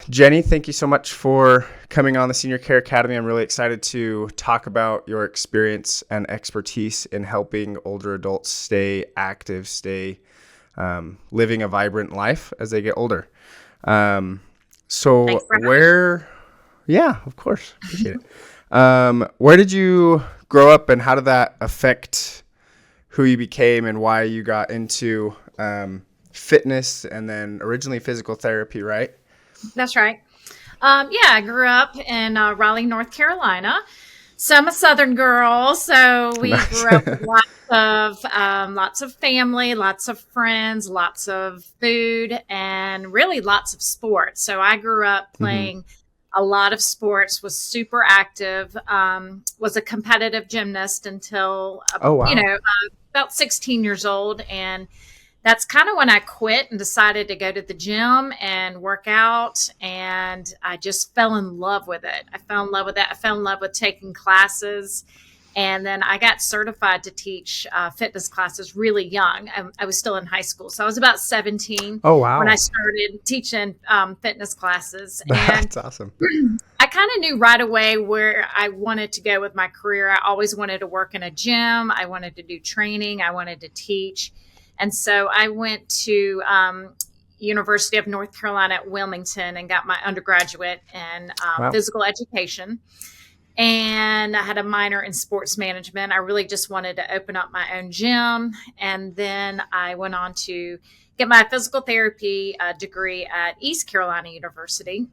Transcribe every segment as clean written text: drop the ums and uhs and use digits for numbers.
Jenny, thank you so much for coming on the Senior Care Academy. I'm really excited to talk about your experience and expertise in helping older adults stay active, stay living a vibrant life as they get older. Thanks for having Yeah, of course. Appreciate it. Where did you grow up and how did that affect who you became and why you got into fitness and then originally physical therapy, right? That's right. I grew up in Raleigh, North Carolina. So I'm a Southern girl. So we Nice. grew up with lots of family, lots of friends, lots of food, and really lots of sports. So I grew up hmm playing a lot of sports, was super active, was a competitive gymnast until, Oh, wow. about 16 years old. And that's kind of when I quit and decided to go to the gym and work out. And I just fell in love with it. I fell in love with that. I fell in love with taking classes. And then I got certified to teach fitness classes really young. I was still in high school. So I was about 17 Oh, when I wow. started teaching fitness classes. And That's awesome. I kind of knew right away where I wanted to go with my career. I always wanted to work in a gym. I wanted to do training. I wanted to teach. And so I went to University of North Carolina at Wilmington and got my undergraduate in Wow. physical education. And I had a minor in sports management. I really just wanted to open up my own gym. And then I went on to get my physical therapy degree at East Carolina University.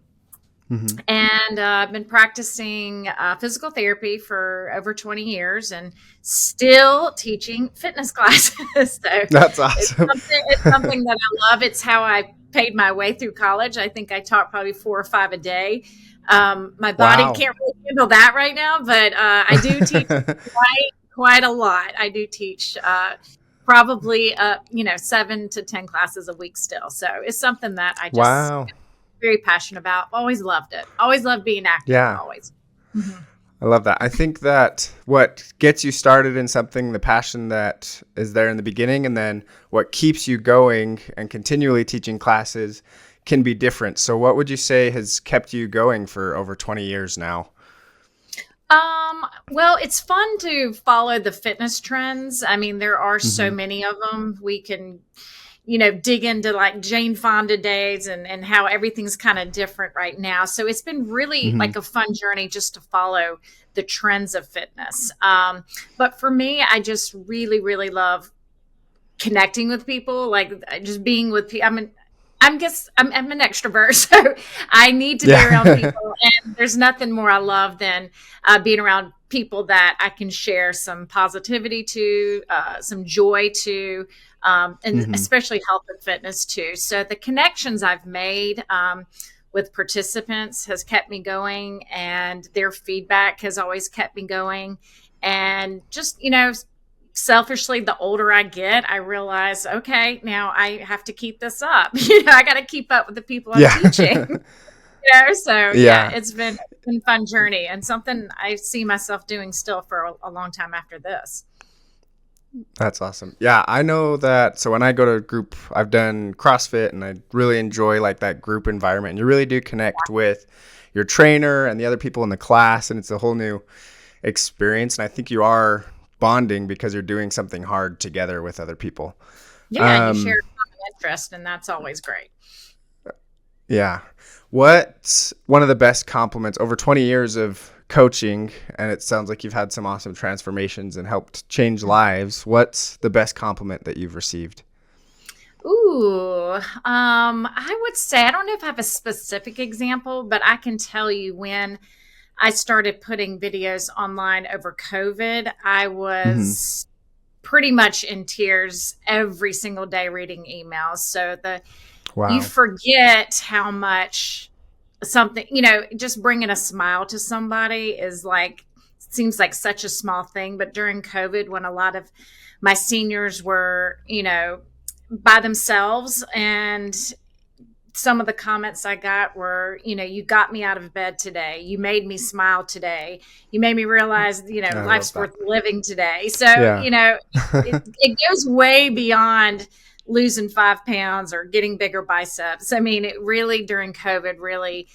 hmm And I've been practicing physical therapy for over 20 years and still teaching fitness classes. So That's awesome. it's something that I love. It's how I paid my way through college. I think I taught probably 4 or 5 a day. My body Wow. can't really handle that right now, but I do teach quite a lot. I do teach probably 7 to 10 classes a week still. So it's something that I just Wow. very passionate about. Always loved it. Always loved being active. Yeah. Always. Mhm. I love that. I think that what gets you started in something, the passion that is there in the beginning, and then what keeps you going and continually teaching classes can be different. So what would you say has kept you going for over 20 years now? Well, it's fun to follow the fitness trends. I mean, there are so hmm many of them. We can, dig into like Jane Fonda days and how everything's kind of different right now. So it's been really hmm like a fun journey just to follow the trends of fitness. But for me, I just really, really love connecting with people, like just being with people. I'm an extrovert, so I need to be around Yeah. people. And there's nothing more I love than being around people that I can share some positivity to, some joy to, and hmm especially health and fitness too. So the connections I've made with participants has kept me going, and their feedback has always kept me going. And just, selfishly, the older I get, I realize, okay, now I have to keep this up. I got to keep up with the people I'm Yeah. teaching. So yeah, Yeah. it's been a fun journey and something I see myself doing still for a long time after this. That's awesome. Yeah, I know that. So when I go to a group, I've done CrossFit and I really enjoy like that group environment. And you really do connect with your trainer and the other people in the class, and it's a whole new experience. And I think you are bonding because you're doing something hard together with other people. Yeah, and you share Um, a common interest, and that's always great. yeah. What's one of the best compliments over 20 years of coaching? And it sounds like you've had some awesome transformations and helped change lives. What's the best compliment that you've received? Ooh, I would say I don't know if I have a specific example, but I can tell you when I started putting videos online over COVID, I hmm was pretty much in tears every single day reading emails. So you Wow. forget how much something, just bringing a smile to somebody is like, seems like such a small thing. But during COVID, when a lot of my seniors were, by themselves, and some of the comments I got were, you got me out of bed today. You made me smile today. You made me realize, I love life's that. worth living today. So, Yeah. it goes way beyond losing 5 pounds or getting bigger biceps. I mean, it really during COVID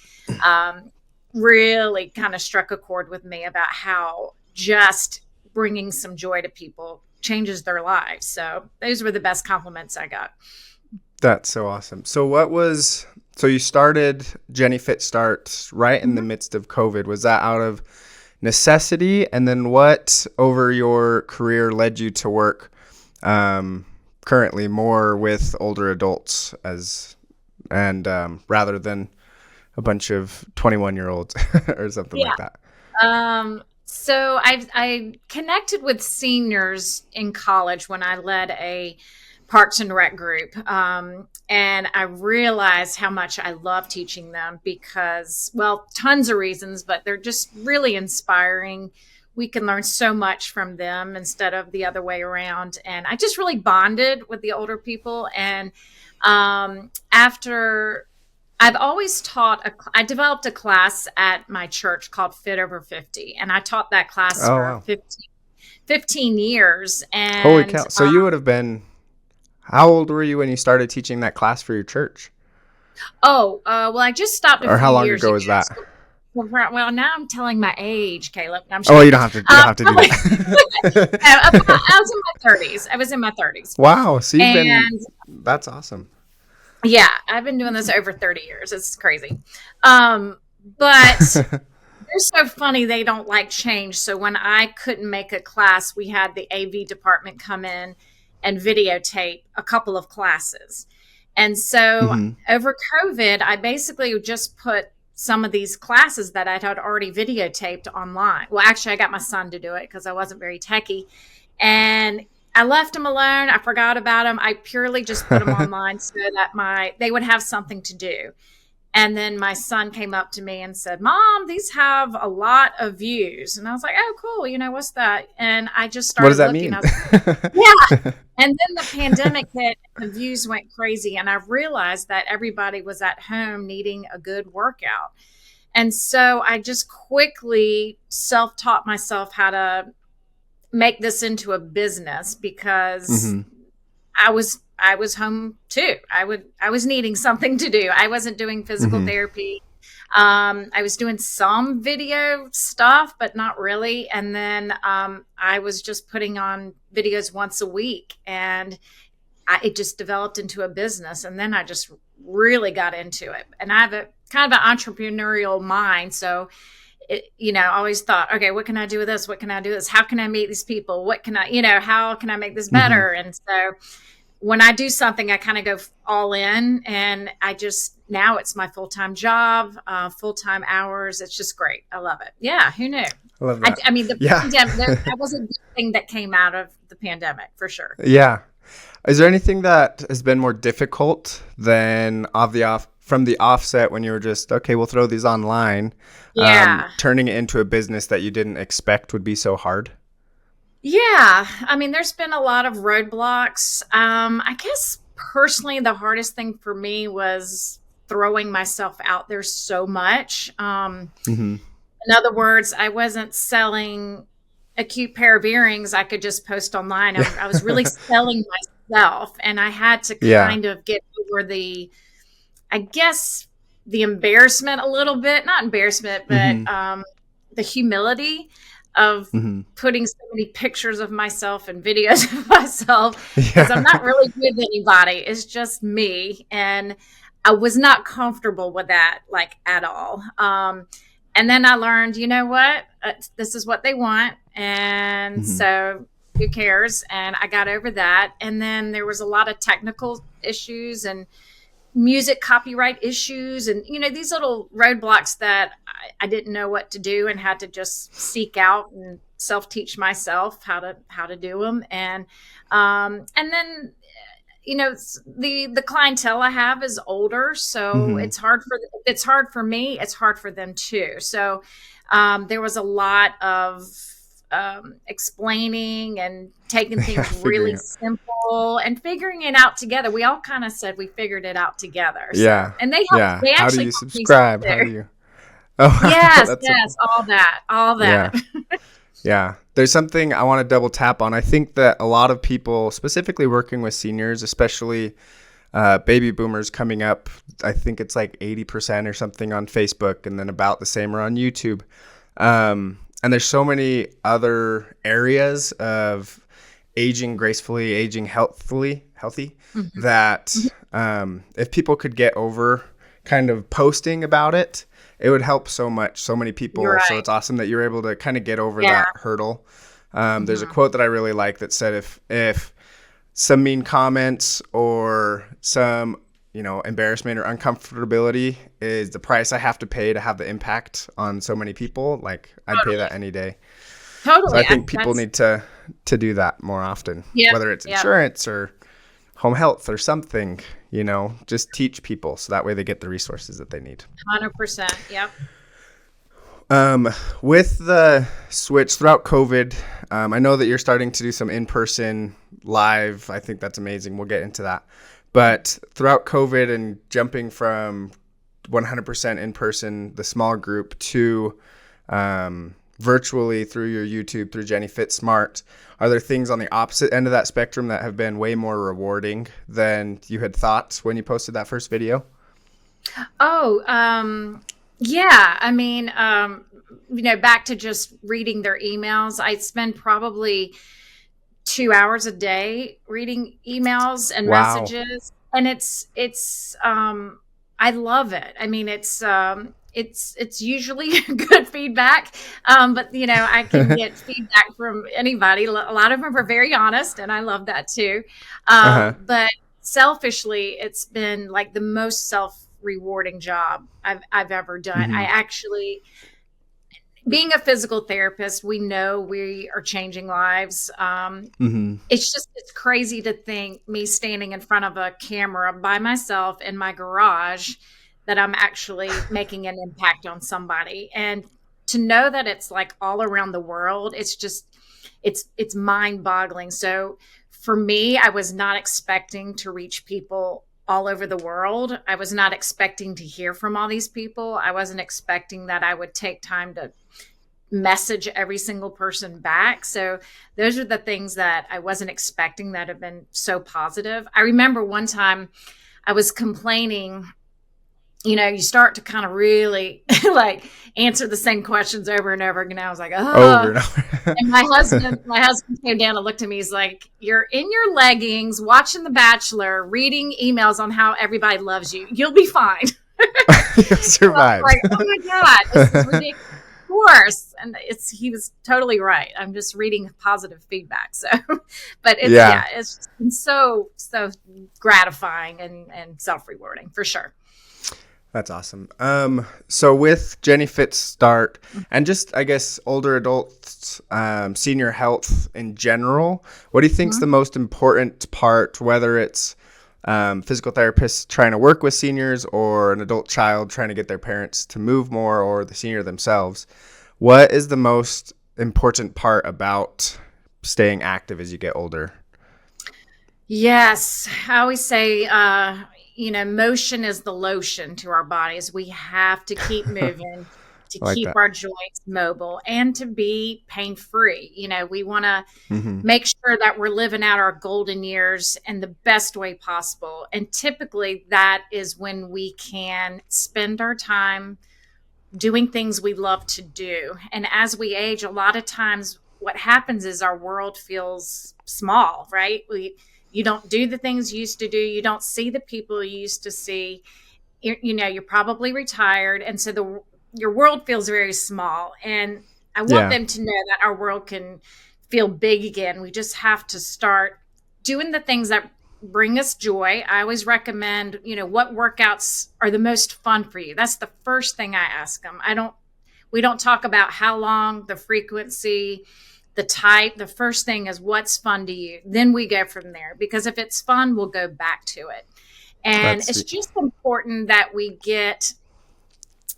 um, really kind of struck a chord with me about how just bringing some joy to people changes their lives. So those were the best compliments I got. That's so awesome. So you started Jenny Fit Start right in the midst of COVID. Was that out of necessity? And then what over your career led you to work currently more with older adults rather than a bunch of 21-year-olds or something like that? So I connected with seniors in college when I led a Parks and Rec group. And I realized how much I love teaching them because, well, tons of reasons, but they're just really inspiring. We can learn so much from them instead of the other way around. And I just really bonded with the older people. And after I've always I developed a class at my church called Fit Over 50. And I taught that class for Wow. 15 years. Holy And cow. So you would have been, how old were you when you started teaching that class for your church? well, I just stopped a Or few how long years ago ago. was that? Well, now I'm telling my age, Caleb. I'm Oh, sure. you don't have to. You don't have to do that. I was in my 30s. I was in my 30s, Wow. So you've been. and That's awesome. yeah, I've been doing this over 30 years. It's crazy, but they're so funny. They don't like change. So when I couldn't make a class, we had the AV department come in and videotape a couple of classes. And so Mm-hmm. over COVID, I basically just put some of these classes that I had already videotaped online. Well, actually, I got my son to do it because I wasn't very techie. And I left him alone. I forgot about him. I purely just put them online so that they would have something to do. And then my son came up to me and said, Mom, these have a lot of views. And I was like, oh, cool. What's that? And I just What does started that looking. mean? I was like, yeah. And then the pandemic hit and the views went crazy. And I realized that everybody was at home needing a good workout. And so I just quickly self-taught myself how to make this into a business because Mm-hmm. I was home too. I was needing something to do. I wasn't doing physical Mm-hmm. therapy. I was doing some video stuff, but not really. And then I was just putting on videos once a week, and it just developed into a business. And then I just really got into it. And I have a kind of an entrepreneurial mind, so I always thought, okay, what can I do with this? What can I do with this? How can I meet these people? What can how can I make this Mm-hmm. better? And so when I do something, I kind of go all in, and now it's my full-time job, full-time hours. It's just great. I love it. Yeah. Who knew? I love that. I mean, the Yeah. pandemic, that was a good thing that came out of the pandemic for sure. Yeah. Is there anything that has been more difficult than from the offset when you were just, okay, we'll throw these online, Yeah. turning it into a business that you didn't expect would be so hard? Yeah. I mean, there's been a lot of roadblocks. I guess personally, the hardest thing for me was throwing myself out there so much. Mm-hmm. In other words, I wasn't selling a cute pair of earrings I could just post online. I was really selling myself, and I had to Yeah. kind of get over I guess, the embarrassment a little bit, not embarrassment, but Mm-hmm. the humility of Mm-hmm. putting so many pictures of myself and videos of myself because I'm not Yeah. really with anybody. It's just me. And I was not comfortable with that, like at all. And then I learned, you know what? This is what they want. And Mm-hmm. so who cares? And I got over that. And then there was a lot of technical issues and music copyright issues and these little roadblocks that I didn't know what to do and had to just seek out and self-teach myself how to do them. And then the clientele I have is older, so Mm-hmm. it's hard for me, it's hard for them too. So there was a lot of explaining and taking Yeah. things really Figuring it. simple and figuring it out together. We all kind of said we figured it out together. So, Yeah. and Yeah. they How do actually you helped me subscribe? How too. do you? Oh, wow. Yes, That's so yes, cool. all that, all Yeah. that. Yeah. There's something I want to double tap on. I think that a lot of people, specifically working with seniors, especially baby boomers coming up, I think it's like 80% or something on Facebook, and then about the same are on YouTube. And there's so many other areas of aging gracefully, aging healthy, Mhm. that Mhm. if people could get over kind of posting about it, it would help so much, so many You're people. So right. it's awesome that you're able to kind of get over Yeah. that hurdle. There's a Mhm. quote that I really like that said, if some mean comments or some, embarrassment or uncomfortability is the price I have to pay to have the impact on so many people, like I'd pay that Totally. any day. So I Totally. think people That's need to do that more often, yep. whether it's Yep. insurance or home health or something, just teach people so that way they get the resources that they need. 100%. Yep. Um, with the switch throughout COVID, I know that you're starting to do some in-person live. I think that's amazing. We'll get into that. But throughout COVID and jumping from 100% in person, the small group, to virtually through your YouTube, through Jenny Fit Smart, are there things on the opposite end of that spectrum that have been way more rewarding than you had thought when you posted that first video? Oh, yeah. I mean, back to just reading their emails. I spend probably 2 hours a day reading emails and Wow. messages, and I love it. I mean, it's usually good feedback, but I can get feedback from anybody. A lot of them are very honest, and I love that too. Uh-huh. But selfishly, it's been like the most self rewarding job I've ever done. I Mm-hmm. actually, being a physical therapist, we know we are changing lives. Mm-hmm. It's crazy to think me standing in front of a camera by myself in my garage that I'm actually making an impact on somebody. And to know that it's like all around the world, it's mind-boggling. So for me, I was not expecting to reach people all over the world. I was not expecting to hear from all these people. I wasn't expecting that I would take time to message every single person back. So those are the things that I wasn't expecting that have been so positive. I remember one time I was complaining, you start to kind of really like answer the same questions over and over again. I was like, Over oh. and over. And my husband came down and looked at me. He's like, "You're in your leggings, watching The Bachelor, reading emails on how everybody loves you. You'll be fine." You'll I was survive. like, "Oh my god, this is ridiculous." Of course, and he was totally right. I'm just reading positive feedback. So, but Yeah, it's just been so gratifying and self rewarding for sure. that's awesome. So with Jenny Fit Start and just, I guess, older adults, senior health in general, what do you think's Mhm. the most important part, whether it's physical therapists trying to work with seniors or an adult child trying to get their parents to move more or the senior themselves? What is the most important part about staying active as you get older? Yes, I always say, motion is the lotion to our bodies. We have to keep moving to I like keep that. our joints mobile and to be pain free. We want to Mm-hmm. make sure that we're living out our golden years in the best way possible. And typically, that is when we can spend our time doing things we love to do. And as we age, a lot of times what happens is our world feels small, right? You don't do the things you used to do. You don't see the people you used to see. You're probably retired. And so your world feels very small. And I want Yeah. them to know that our world can feel big again. We just have to start doing the things that bring us joy. I always recommend, what workouts are the most fun for you. That's the first thing I ask them. We don't talk about how long, the frequency, the type. The first thing is what's fun to you. Then we go from there because if it's fun, we'll go back to it. And That's it's sweet. just important that we get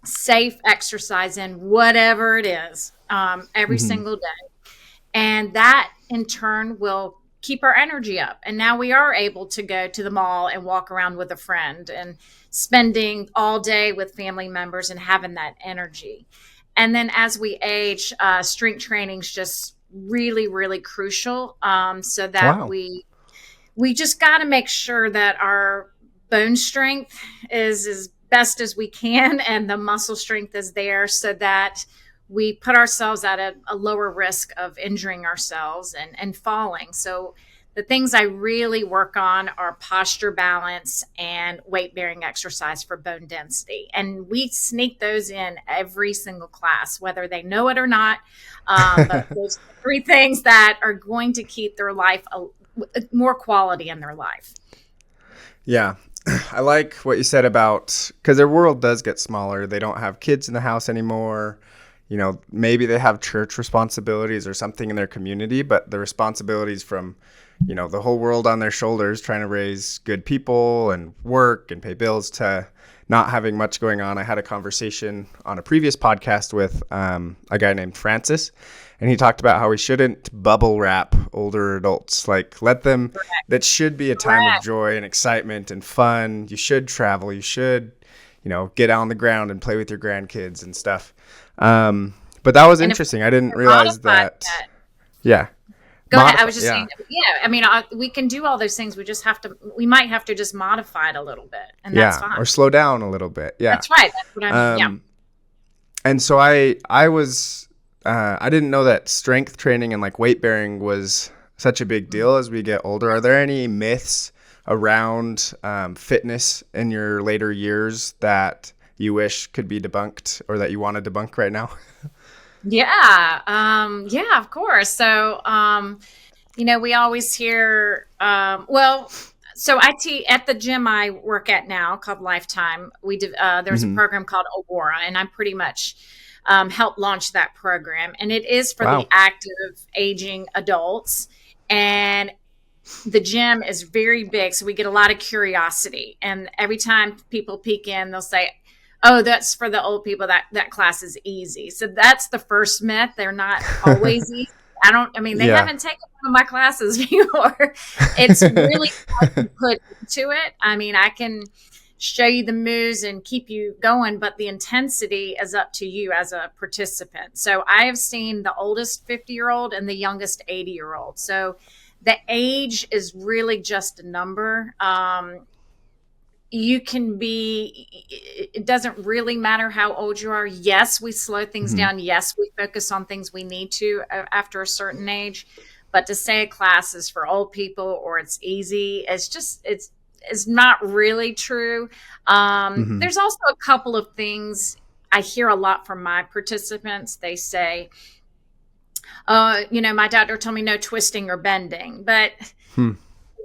safe exercise in whatever it is, every Mm-hmm. single day. And that in turn will keep our energy up. And now we are able to go to the mall and walk around with a friend and spending all day with family members and having that energy. And then as we age, strength training is just really, really crucial, so that Wow. we just got to make sure that our bone strength is as best as we can and the muscle strength is there, so that we put ourselves at a lower risk of injuring ourselves and falling. So the things I really work on are posture, balance, and weight bearing exercise for bone density. And we sneak those in every single class, whether they know it or not. But those are three things that are going to keep their life more quality in their life. Yeah. I like what you said about, because their world does get smaller. They don't have kids in the house anymore. You know, maybe they have church responsibilities or something in their community, but the responsibilities from, you know, the whole world on their shoulders, trying to raise good people and work and pay bills, to not having much going on. I had a conversation on a previous podcast with a guy named Francis, and he talked about how we shouldn't bubble wrap older adults. Like, let them, that should be a time of Correct. joy and excitement and fun. You should travel. You should, you know, get on the ground and play with your grandkids and stuff. But that was And if interesting. I didn't we realize modify that. that, Yeah. go ahead. I Modify. was just saying, Yeah. yeah, I mean, we can do all those things. We might have to just modify it a little bit, and that's Yeah. Or fine. slow down a little bit. Yeah. That's right. That's what I mean. Yeah. Um, and so I was, I didn't know that strength training and like weight bearing was such a big deal as we get older. Are there any myths around fitness in your later years that you wish could be debunked or that you want to debunk right now? Yeah. Yeah, of course. So, we always hear, so at the gym I work at now called Lifetime. There's a Hmm. program called Aurora, and I pretty much helped launch that program. And it is for the Wow. active aging adults. And the gym is very big, so we get a lot of curiosity. And every time people peek in, they'll say, "Oh, that's for the old people. That class is easy." So that's the first myth. They're not always easy. I mean, they Yeah. haven't taken one of my classes before. It's really what you put into it. I mean, I can show you the moves and keep you going, but the intensity is up to you as a participant. So I have seen the oldest 50-year-old and the youngest 80-year-old. So the age is really just a number. You can be, it doesn't really matter how old you are. Yes, we slow things Hmm. down. Yes, we focus on things we need to after a certain age. But to say a class is for old people or it's easy, it's not really true. Hmm. There's also a couple of things I hear a lot from my participants. They say, my doctor told me no twisting or bending. But Hmm.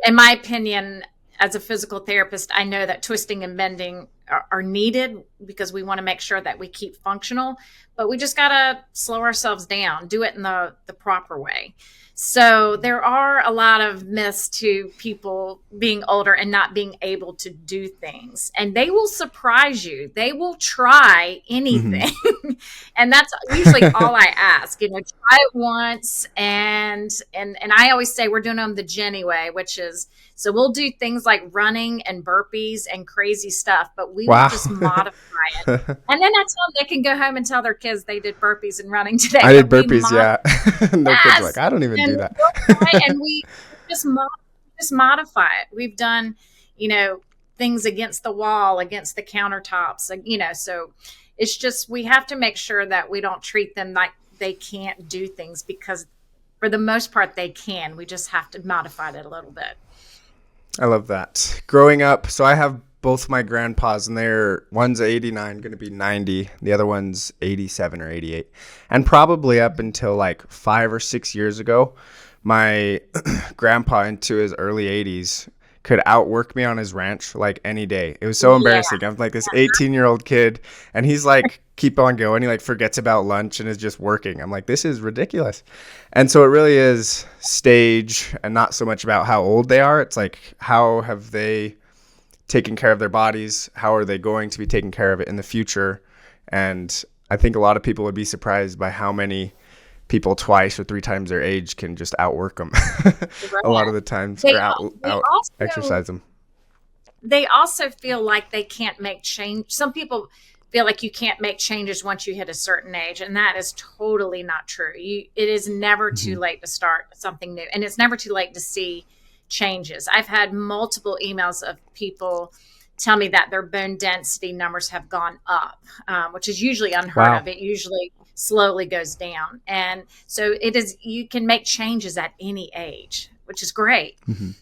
in my opinion, as a physical therapist, I know that twisting and bending are needed because we want to make sure that we keep functional, but we just got to slow ourselves down, do it in the proper way. So there are a lot of myths to people being older and not being able to do things, and they will surprise you. They will try Hmm. anything. And that's usually all I ask, try it once. And I always say we're doing them the Jenny way, which is, so we'll do things like running and burpees and crazy stuff, but we will Wow. just modify it. And then I tell them they can go home and tell their kids they did burpees and running today, I did but we burpees. modify. Yeah. And their kids are like, Yes. I don't even do And that. we'll try, and we just modify it. We've done, things against the wall, against the countertops, so it's just, we have to make sure that we don't treat them like they can't do things, because for the most part they can. We just have to modify it a little bit. I love that. Growing up, so I have both my grandpas, and one's 89, going to be 90. The other one's 87 or 88. And probably up until like 5 or 6 years ago, my grandpa into his early 80s could outwork me on his ranch like any day. It was so Yeah. embarrassing. I'm like this 18-year-old kid, and he's like, keep on going. He like forgets about lunch and is just working. I'm like, this is ridiculous. And so it really is stage and not so much about how old they are. It's like, how have they taken care of their bodies? How are they going to be taking care of it in the future? And I think a lot of people would be surprised by how many people twice or three times their age can just outwork them a lot of the times, or They out also exercise them. they also feel like they can't make change. Some people feel like you can't make changes once you hit a certain age, and that is totally not true. It is never too Mhm. late to start something new, and it's never too late to see changes. I've had multiple emails of people tell me that their bone density numbers have gone up, which is usually unheard Wow. of. It usually slowly goes down, and so it is. You can make changes at any age, which is great. Mhm.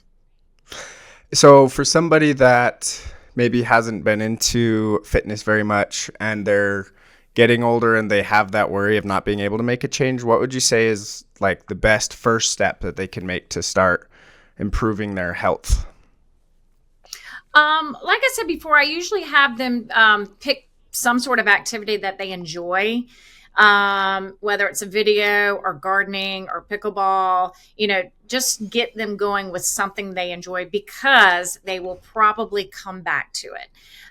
So for somebody that maybe hasn't been into fitness very much and they're getting older and they have that worry of not being able to make a change, what would you say is like the best first step that they can make to start improving their health? Like I said before, I usually have them pick some sort of activity that they enjoy, whether it's a video or gardening or pickleball. Just get them going with something they enjoy because they will probably come back to it.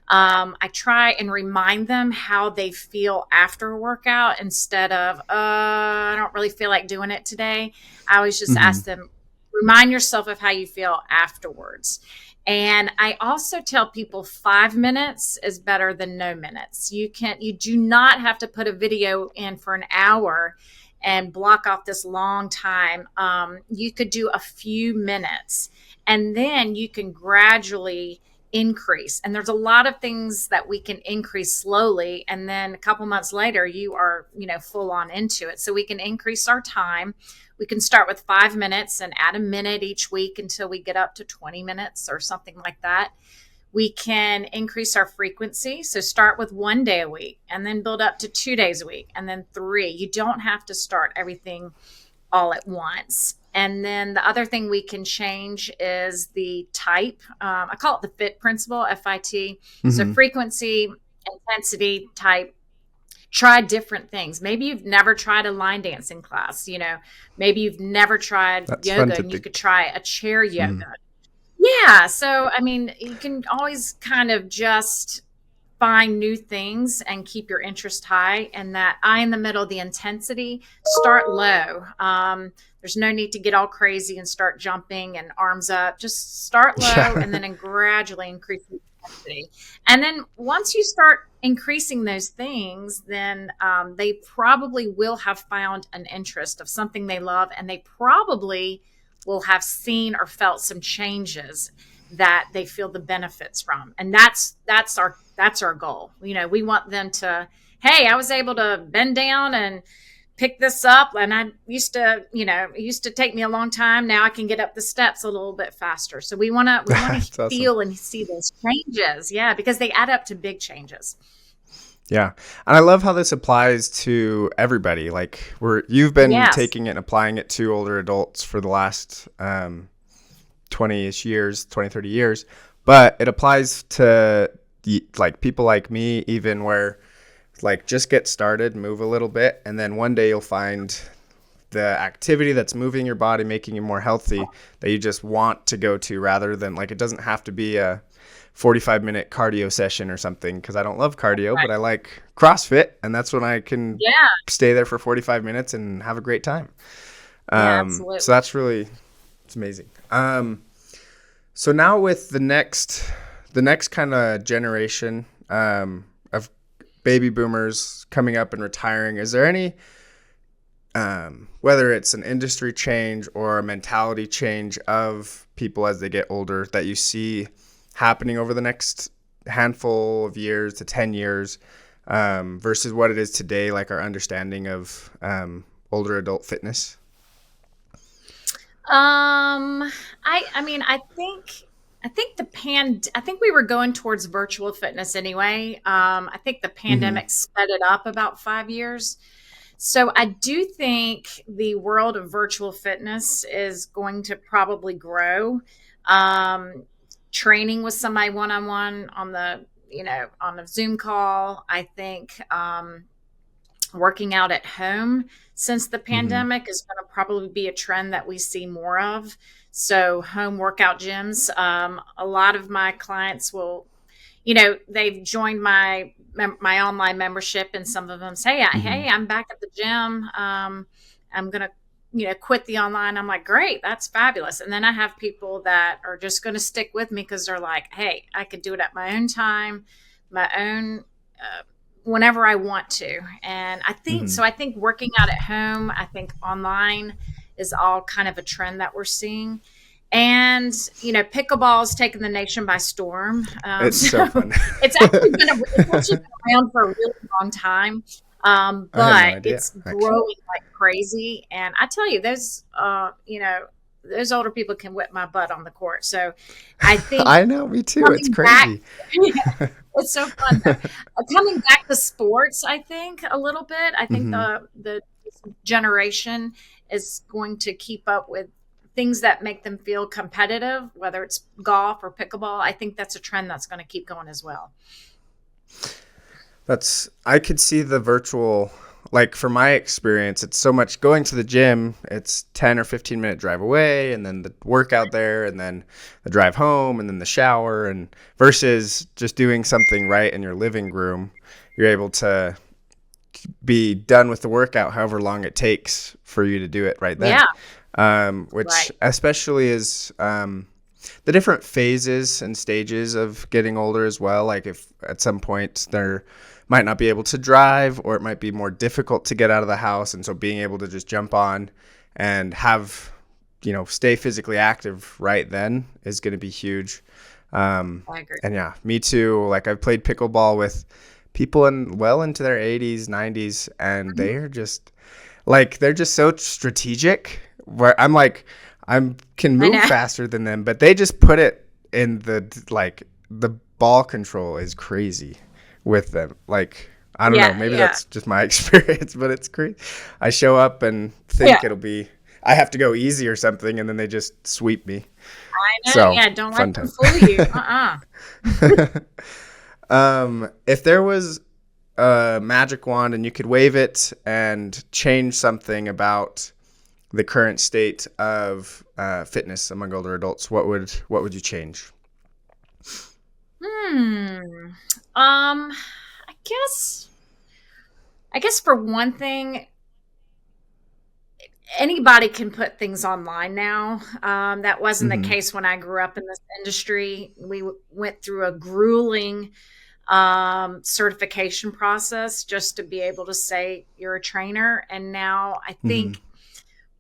I try and remind them how they feel after a workout instead of, I don't really feel like doing it today. I always just Hmm. ask them, remind yourself of how you feel afterwards. And I also tell people 5 minutes is better than no minutes. You do not have to put a video in for an hour and block off this long time. You could do a few minutes and then you can gradually increase. And there's a lot of things that we can increase slowly. And then a couple months later, you are, full on into it. So we can increase our time. We can start with 5 minutes and add a minute each week until we get up to 20 minutes or something like that. We can increase our frequency. So start with 1 day a week and then build up to 2 days a week and then 3. You don't have to start everything all at once. And then the other thing we can change is the type. I call it the FIT principle, FIT. So Hmm. frequency, intensity, type. Try different things. Maybe you've never tried a line dancing class. Maybe you've never tried That's fun yoga to and you think. could try a chair Mm. yoga. Yeah. So, I mean, you can always kind of just find new things and keep your interest high. And that eye in the middle, the intensity, start low. There's no need to get all crazy and start jumping and arms up. Just start low Yeah. and then gradually increase the intensity. And then once you start increasing those things, then they probably will have found an interest of something they love, and they probably will have seen or felt some changes that they feel the benefits from. And that's our goal. We want them to, hey, I was able to bend down and pick this up, and I used to, it used to take me a long time. Now I can get up the steps a little bit faster. So we want to That's awesome. feel and see those changes. Yeah, because they add up to big changes. Yeah. And I love how this applies to everybody. Like you've been Yes. taking it and applying it to older adults for the last 20-ish years, 20, 30 years, but it applies to like people like me, even where like just get started, move a little bit, and then one day you'll find the activity that's moving your body, making you more healthy, that you just want to go to, rather than like it doesn't have to be a 45-minute cardio session or something, because I don't love cardio, but Right. I like CrossFit, and that's when I can Yeah. stay there for 45 minutes and have a great time. Yeah, So absolutely. that's really, it's amazing. So now with the next kind of generation of baby boomers coming up and retiring, is there any whether it's an industry change or a mentality change of people as they get older that you see happening over the next handful of years to 10 years versus what it is today, like our understanding of older adult fitness? I mean, I think we were going towards virtual fitness anyway. I think the Hmm. pandemic sped it up about 5 years. So I do think the world of virtual fitness is going to probably grow. Um, Training with somebody one on one on a Zoom call. I think working out at home since the Hmm. pandemic is going to probably be a trend that we see more of. So home workout gyms. A lot of my clients will, they've joined my online membership, and some of them say, Hmm. "Hey, I'm back at the gym. I'm gonna, quit the online." I'm like, "Great, that's fabulous." And then I have people that are just going to stick with me because they're like, "Hey, I could do it at my own time, my own." whenever I want to. And I think Hmm. so. I think working out at home, I think online is all kind of a trend that we're seeing. And, pickleball is taking the nation by storm. It's So so fun. it's actually been around for a really long time. I had no But idea, it's actually. growing like crazy. And I tell you, those older people can whip my butt on the court. So I think I know, me too. It's coming back, crazy. it's so fun though. Coming back to sports, I think a little bit. I think Hmm. the generation is going to keep up with things that make them feel competitive, whether it's golf or pickleball. I think that's a trend that's going to keep going as well. I could see the virtual, like from my experience, it's so much going to the gym, it's 10 or 15-minute drive away, and then the workout there, and then the drive home, and then the shower, and versus just doing something right in your living room, you're able to be done with the workout however long it takes for you to do it right then. Yeah, Which right. especially is the different phases and stages of getting older as well. Like if at some point they're might not be able to drive, or it might be more difficult to get out of the house, and so being able to just jump on and have stay physically active right then is going to be huge. I agree. And yeah, me too. Like I've played pickleball with people well into their 80s, 90s, and Mhm. they're just so strategic. Where I'm like, can I move know. faster than them, but they just put it in the ball control is crazy with them. Like I don't know, Yeah, maybe yeah, that's just my experience, but it's crazy. I show up and yeah. think I have to go easy or something, and then they just sweep me. I know. So Yeah, don't let fun them time. fool you. If there was a magic wand and you could wave it and change something about the current state of fitness among older adults, what would you change? Hmm. I guess. I guess for one thing, anybody can put things online now. That wasn't the Hmm. case when I grew up in this industry. We went through a grueling certification process just to be able to say you're a trainer. And now I Hmm. think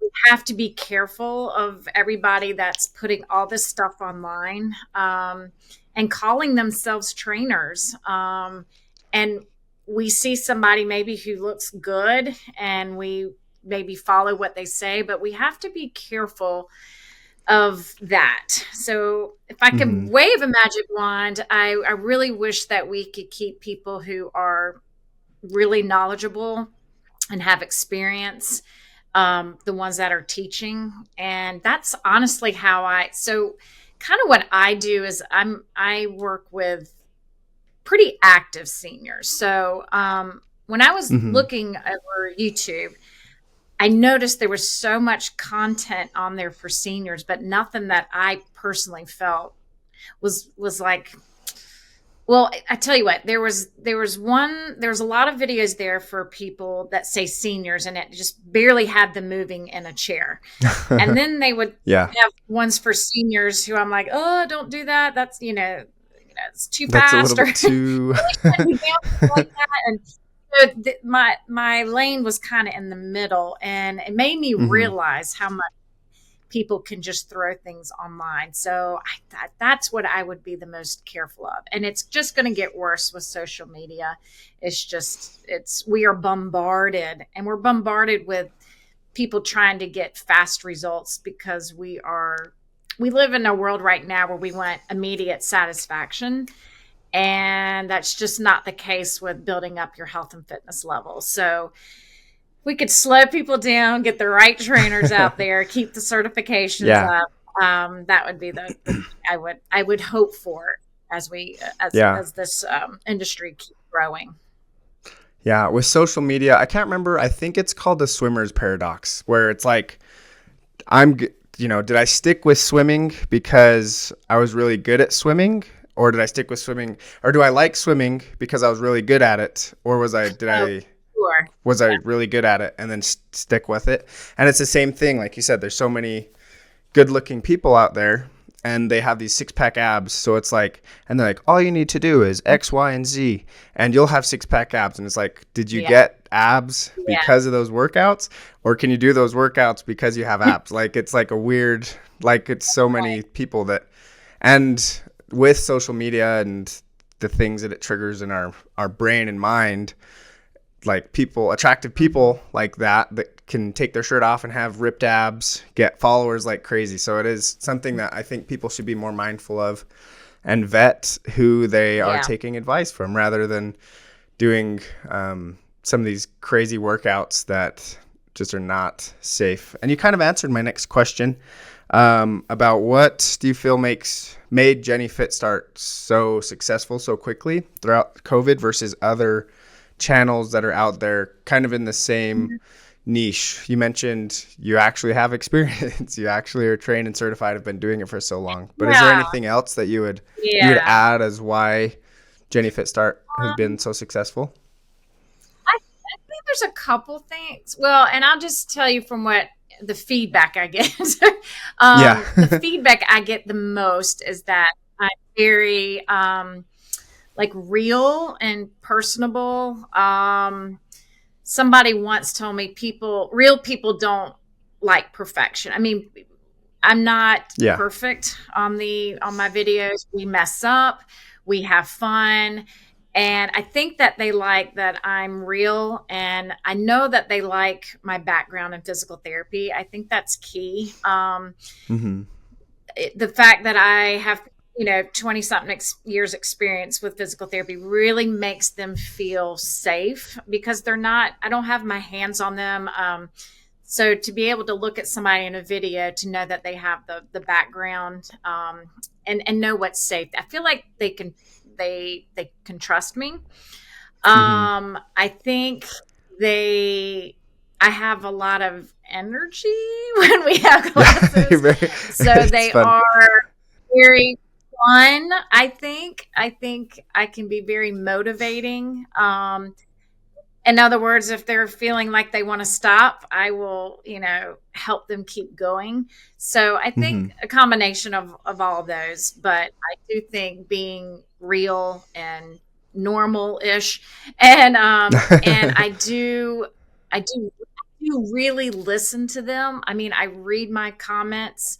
we have to be careful of everybody that's putting all this stuff online and calling themselves trainers. And we see somebody maybe who looks good and we maybe follow what they say, but we have to be careful of that. So if I could Hmm. wave a magic wand, I really wish that we could keep people who are really knowledgeable and have experience, the ones that are teaching. And that's honestly how kind of what I do is I work with pretty active seniors. So when I was Hmm. looking over YouTube, I noticed there was so much content on there for seniors, but nothing that I personally felt was like, well, I tell you what, there was a lot of videos there for people that say seniors, and it just barely had them moving in a chair. And then they would Yeah, have ones for seniors who I'm like, oh, don't do that. That's it's too that's a little fast, or bit too. really shutting you down like that. And so my lane was kind of in the middle, and it made me Hmm. realize how much people can just throw things online. So that's what I would be the most careful of. And it's just going to get worse with social media. We are bombarded, and we're bombarded with people trying to get fast results because we live in a world right now where we want immediate satisfaction. And that's just not the case with building up your health and fitness levels. So we could slow people down, get the right trainers out there, keep the certifications Yeah, up. That would be the I would hope for as we yeah, as this industry keeps growing. yeah. With social media, I can't remember. I think it's called the swimmer's paradox, where it's like I'm, did I stick with swimming because I was really good at swimming? Or did I stick with swimming? Or do I like swimming because I was really good at it? Or Oh, sure. was I really good at it and then stick with it? And it's the same thing. Like you said, there's so many good looking people out there. and they have these 6-pack abs. So it's like, and they're like, all you need to do is X, Y, and Z, and you'll have 6-pack abs. And it's like, did you Yeah. get abs Yeah. because of those workouts, or can you do those workouts because you have abs? Like, it's like a weird, like, it's so many people that, and with social media and the things that it triggers in our brain and mind, like people, attractive people like that can take their shirt off and have ripped abs, get followers like crazy. So it is something that I think people should be more mindful of and vet who they are taking advice from, rather than doing some of these crazy workouts that just are not safe. And you kind of answered my next question about what do you feel made Jenny Fit start so successful so quickly throughout COVID versus other channels that are out there kind of in the same niche. You mentioned you actually have experience. You actually are trained and certified, have been doing it for so long. But is there anything else that you would add as why Jenny Fit Start has been so successful? I think there's a couple things. Well, and I'll just tell you from what the feedback I get. The feedback I get the most is that I'm very like real and personable. Somebody once told me real people don't like perfection. I mean, I'm not perfect on my videos. We mess up, we have fun. And I think that they like that I'm real. And I know that they like my background in physical therapy. I think that's key. The fact that I have 20 something years experience with physical therapy really makes them feel safe, because I don't have my hands on them. So to be able to look at somebody in a video, to know that they have the background, and know what's safe, I feel like they can trust me. I think I have a lot of energy when we have classes. So they are very fun. I think I can be very motivating. In other words, if they're feeling like they want to stop, I will, help them keep going. So I think a combination of all of those, but I do think being real and normal-ish, and I do really listen to them. I mean, I read my comments.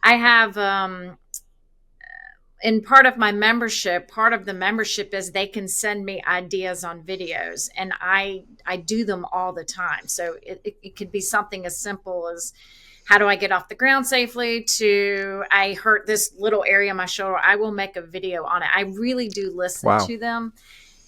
I have in part of the membership is they can send me ideas on videos, and I do them all the time. So it could be something as simple as, how do I get off the ground safely, to, I hurt this little area of my shoulder, I will make a video on it. I really do listen to them,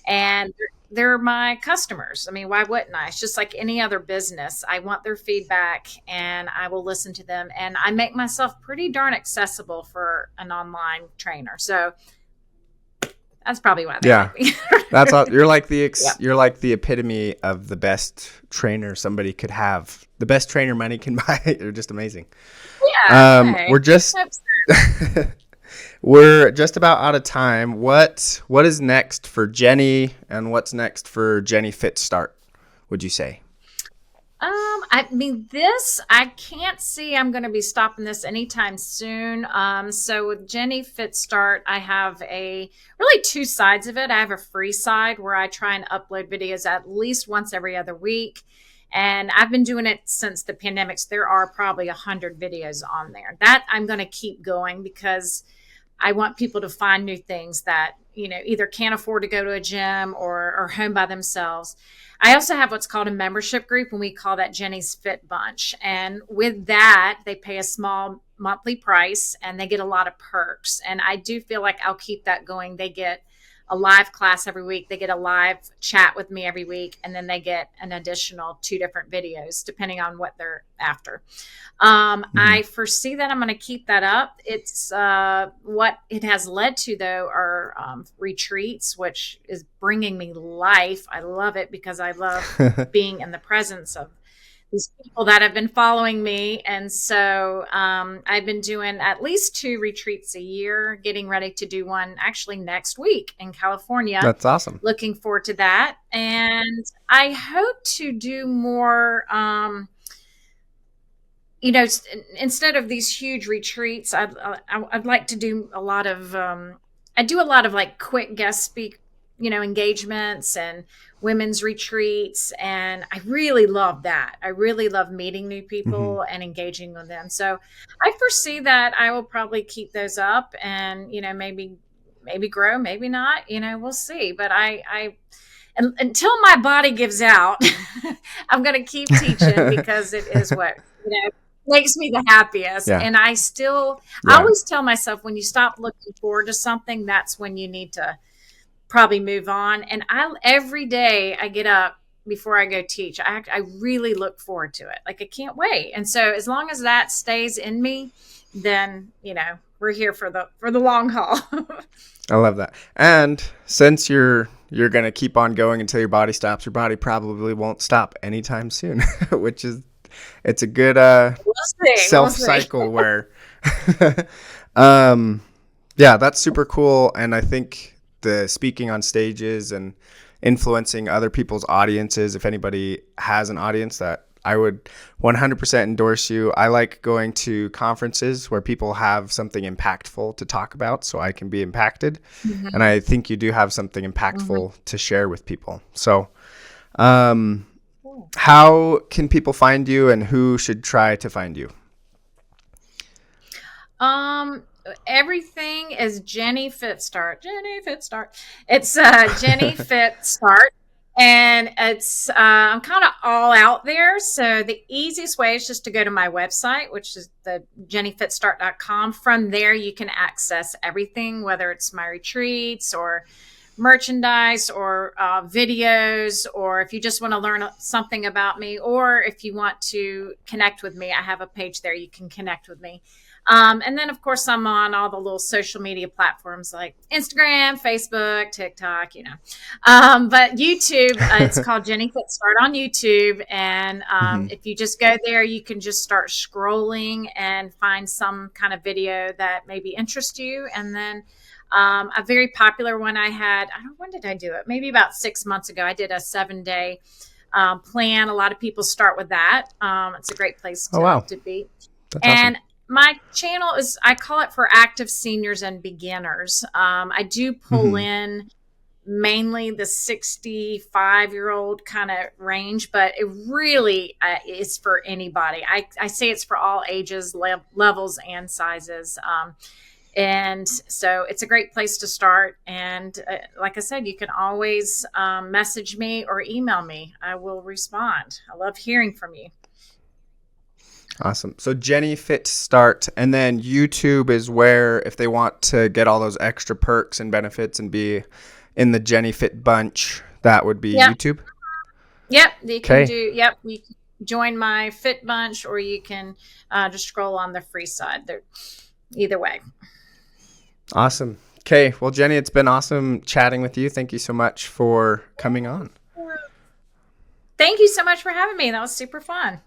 and they're my customers. I mean, why wouldn't I? It's just like any other business. I want their feedback, and I will listen to them. And I make myself pretty darn accessible for an online trainer. So that's probably why they like me. That's all. You're like you're like the epitome of the best trainer somebody could have. The best trainer money can buy. You're just amazing. Yeah. We're just about out of time. What is next for Jenny, and what's next for Jenny Fit Start, would you say? I mean, I can't see I'm going to be stopping this anytime soon. So with Jenny Fit Start, I have really two sides of it. I have a free side where I try and upload videos at least once every other week. And I've been doing it since the pandemic. So there are probably 100 videos on there. That I'm going to keep going, because I want people to find new things that, either can't afford to go to a gym or are home by themselves. I also have what's called a membership group, and we call that Jenny's Fit Bunch. And with that, they pay a small monthly price, and they get a lot of perks. And I do feel like I'll keep that going. They get a live class every week. They get a live chat with me every week. And then they get an additional 2 different videos, depending on what they're after. I foresee that I'm going to keep that up. It's what it has led to, though, are retreats, which is bringing me life. I love it, because I love being in the presence of these people that have been following me. And so I've been doing at least 2 retreats a year, getting ready to do one actually next week in California. That's awesome. Looking forward to that. And I hope to do more, instead of these huge retreats, I'd like to do a lot of, I do a lot of like quick guest speak, engagements and women's retreats. And I really love that. I really love meeting new Hmm. people and engaging with them. So I foresee that I will probably keep those up and, maybe grow, maybe not, we'll see. But and until my body gives out, I'm going to keep teaching because it is what, makes me the happiest. Yeah. And I Yeah. always tell myself when you stop looking forward to something, that's when you need to probably move on. And every day I get up before I go teach, I really look forward to it. Like I can't wait. And so as long as that stays in me, then, we're here for the long haul. I love that. And since you're gonna keep on going until your body stops, your body probably won't stop anytime soon, which is it's a good We'll see. We'll self see. cycle where um yeah, that's super cool. And I think the speaking on stages and influencing other people's audiences, if anybody has an audience, that I would 100% endorse you. I like going to conferences where people have something impactful to talk about so I can be impacted. And Hmm. I think you do have something Hmm. impactful to share with people. So, um, how can people find you and who should try to find you? Um, Everything is Jenny Fitstart. Jenny Fitstart. It's Jenny Fitstart, and it's I'm kind of all out there. So the easiest way is just to go to my website, which is the jennyfitstart.com. From there, you can access everything, whether it's my retreats or merchandise or videos, or if you just want to learn something about me, or if you want to connect with me, I have a page there you can connect with me. And then, of course, I'm on all the little social media platforms like Instagram, Facebook, TikTok, But YouTube, it's called Jenny Fitstart on YouTube. And Hmm. if you just go there, you can just start scrolling and find some kind of video that maybe interests you. And then a very popular one I had, I don't know, when did I do it? Maybe about 6 months ago. I did a 7 day plan. A lot of people start with that. It's a great place Oh, to, wow. to be. That's awesome. And my channel is, I call it for active seniors and beginners. I do pull Hmm. in mainly the 65-year-old kind of range, but it really is for anybody. I say it's for all ages, levels, and sizes. And so it's a great place to start. And like I said, you can always message me or email me. I will respond. I love hearing from you. Awesome. So Jenny Fit Start, and then YouTube is where if they want to get all those extra perks and benefits and be in the Jenny Fit bunch, that would be Yep. YouTube. Yep. You can Okay. do, yep. You can join my Fit Bunch, or you can just scroll on the free side. There, either way. Awesome. Okay. Well, Jenny, it's been awesome chatting with you. Thank you so much for coming on. Thank you so much for having me. That was super fun.